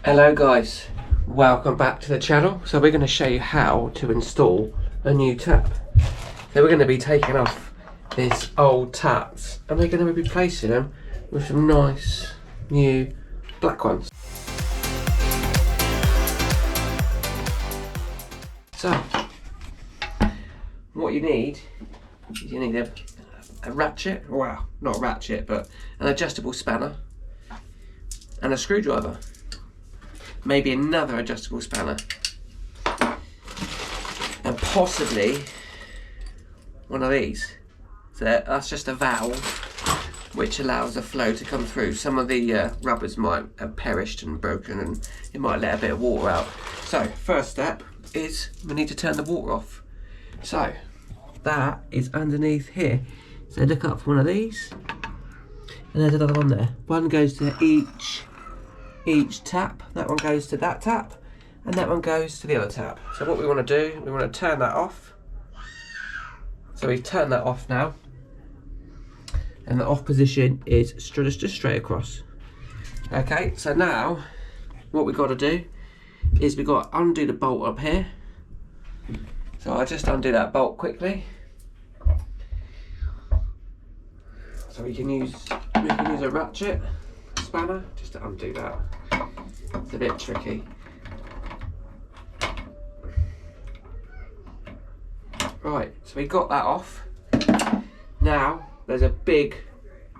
Hello guys, welcome back to the channel. So we're going to show you how to install a new tap. So we're going to be taking off these old taps and we're going to be replacing them with some nice new black ones. So what you need is you need a ratchet, well not a ratchet but an adjustable spanner and a screwdriver. Maybe another adjustable spanner and possibly one of these. So that's just a valve which allows the flow to come through. Some of the rubbers might have perished and broken and it might let a bit of water out. So first step is we need to turn the water off. So that is underneath here. So look up for one of these and there's another one there. One goes to each tap. That one goes to that tap and that one goes to the other tap. So what we want to do, we want to turn that off. So we've turned that off now and the off position is just straight across. Okay, so now what we've got to do is we've got to undo the bolt up here. So I'll just undo that bolt quickly. So we can use a ratchet spanner just to undo that. It's a bit tricky. Right, so we got that off. Now there's a big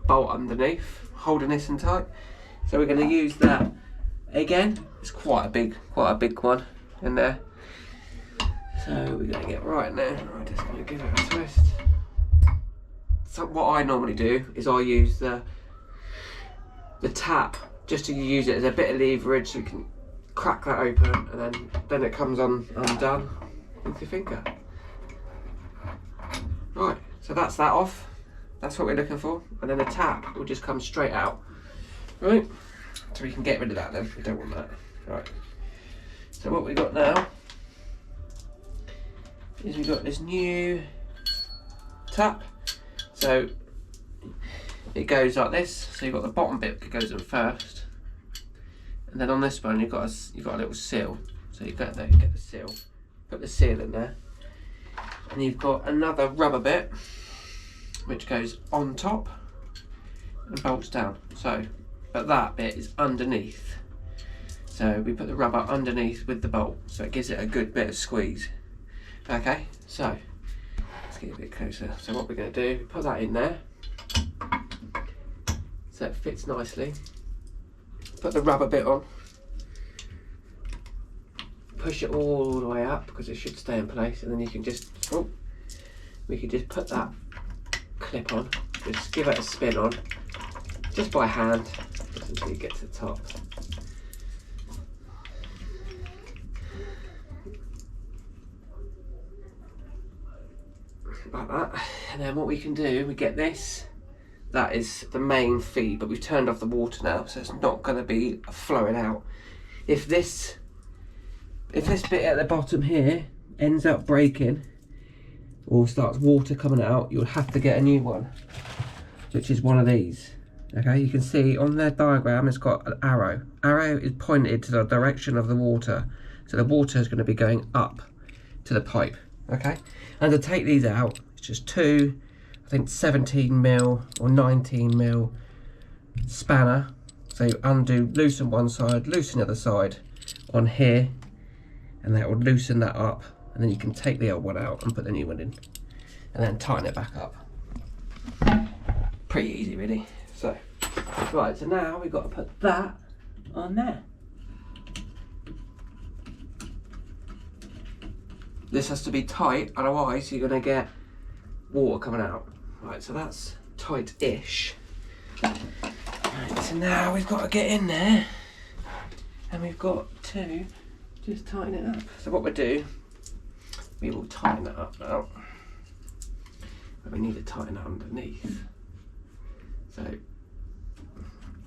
bolt underneath holding this in tight. So we're going to use that again. It's quite a big one in there. So we're going to get right in there. I'm just going to give it a twist. So what I normally do is I use the tap just to use it as a bit of leverage so you can crack that open and then it comes undone with your finger. Right, so that's that off. That's what we're looking for. And then the tap will just come straight out. Right, so we can get rid of that then. We don't want that. Right, so what we've got now is we've got this new tap. So it goes like this. So you've got the bottom bit that goes in first, and then on this one you've got a little seal. So you get there, you get the seal, put the seal in there, and you've got another rubber bit which goes on top and bolts down. So, but that bit is underneath. So we put the rubber underneath with the bolt, so it gives it a good bit of squeeze. Okay, so let's get a bit closer. So what we're going to do, put that in there. So it fits nicely. Put the rubber bit on. Push it all the way up because it should stay in place, and then you can just, we can just put that clip on. Just give it a spin on, just by hand, just until you get to the top. Like that. And then what we can do, we get this. That is the main feed, but we've turned off the water now, so it's not going to be flowing out. If this bit at the bottom here ends up breaking or starts water coming out, you'll have to get a new one, which is one of these. Okay, you can see on their diagram it's got an arrow. Arrow is pointed to the direction of the water, so the water is going to be going up to the pipe. Okay, and to take these out, it's just two, I think 17mm or 19mm spanner. So you undo, loosen one side, loosen the other side on here, and that will loosen that up, and then you can take the old one out and put the new one in, and then tighten it back up. Pretty easy really. So, right, so now we've got to put that on there. This has to be tight, otherwise you're going to get water coming out. Right, so that's tight-ish. Right, so now we've got to get in there, and we've got to just tighten it up. So what we'll do, we will tighten that up now. But we need to tighten it underneath. So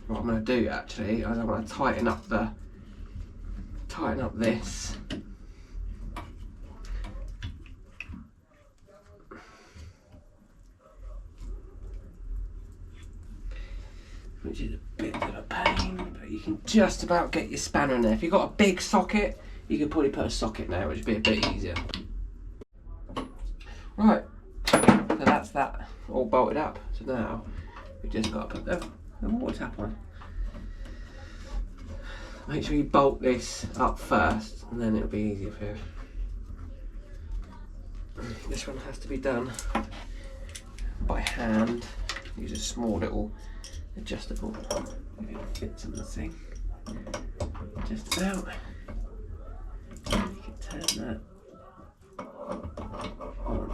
what I'm going to do actually is I want to tighten up this. Which is a bit of a pain, but you can just about get your spanner in there. If you've got a big socket, you could probably put a socket in there, which would be a bit easier. Right, so that's that all bolted up. So now we've just got to put the water tap on. Make sure you bolt this up first, and then it'll be easier for you. This one has to be done by hand. Use a small little adjustable. If it fits in the thing. Just about. You can turn that on.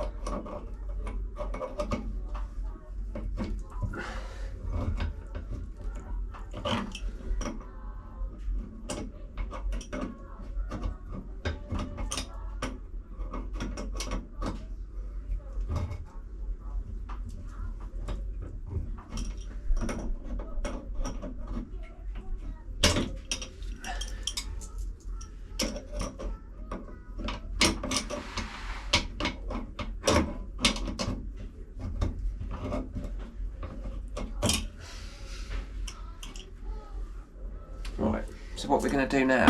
Right, so what we're going to do now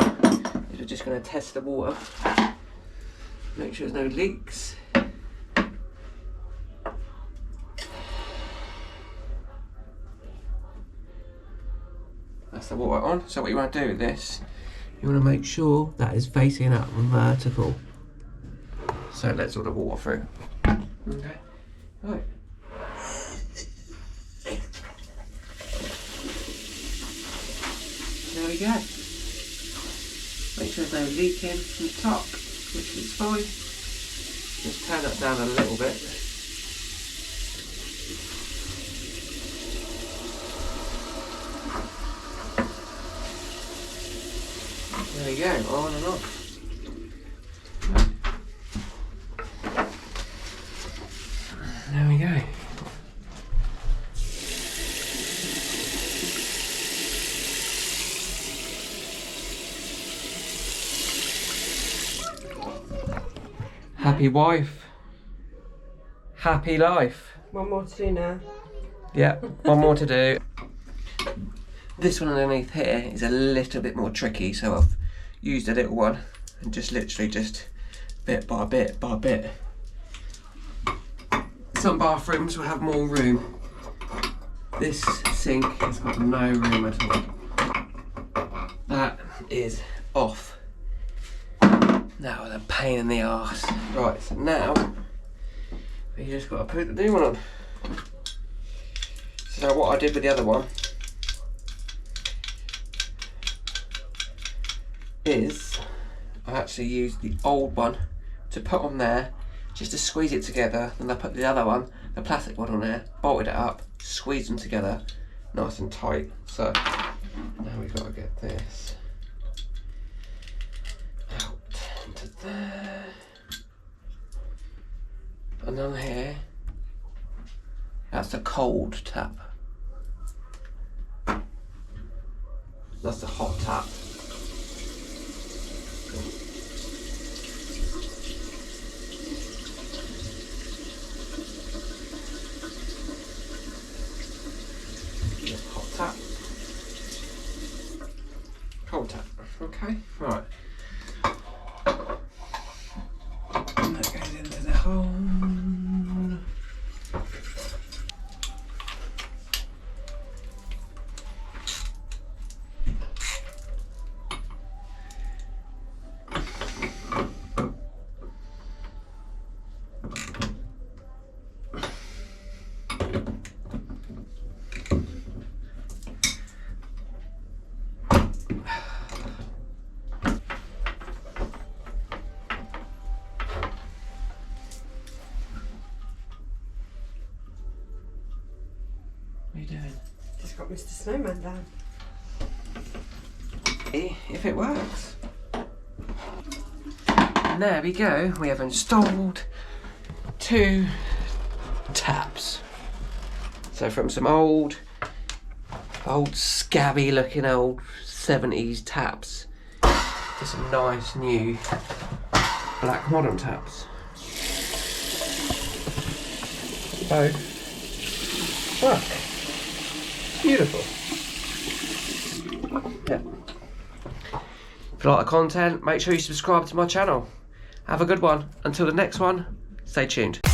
is we're just going to test the water, make sure there's no leaks. That's the water on. So what you want to do with this, you want to make sure that is facing up vertical, so it lets all the water through. Okay, right. There we go. Make sure there's no leaking from the top, which is fine. Just turn that down a little bit. There we go, on and off. There we go. Happy wife, happy life. One more to do now. Yeah, one more to do. This one underneath here is a little bit more tricky, so I've used a little one and just literally just bit by bit by bit. Some bathrooms will have more room. This sink has got no room at all. That is off. Now the pain in the arse. Right, so now you just got to put the new one on. So what I did with the other one is I actually used the old one to put on there just to squeeze it together, then I put the other one, the plastic one, on there, bolted it up, squeezed them together nice and tight. So now we've got to get this out into there and on here. That's the cold tap. That's the hot tap. Hot tap. Cold tap. Okay, right. And that goes into the hole. What are you doing? Just got Mr. Snowman down. If it works. And there we go, we have installed 2 taps. So from some old scabby looking old 70s taps to some nice new black modern taps. Both work. Beautiful. Yeah. If you like the content, make sure you subscribe to my channel. Have a good one. Until the next one, stay tuned.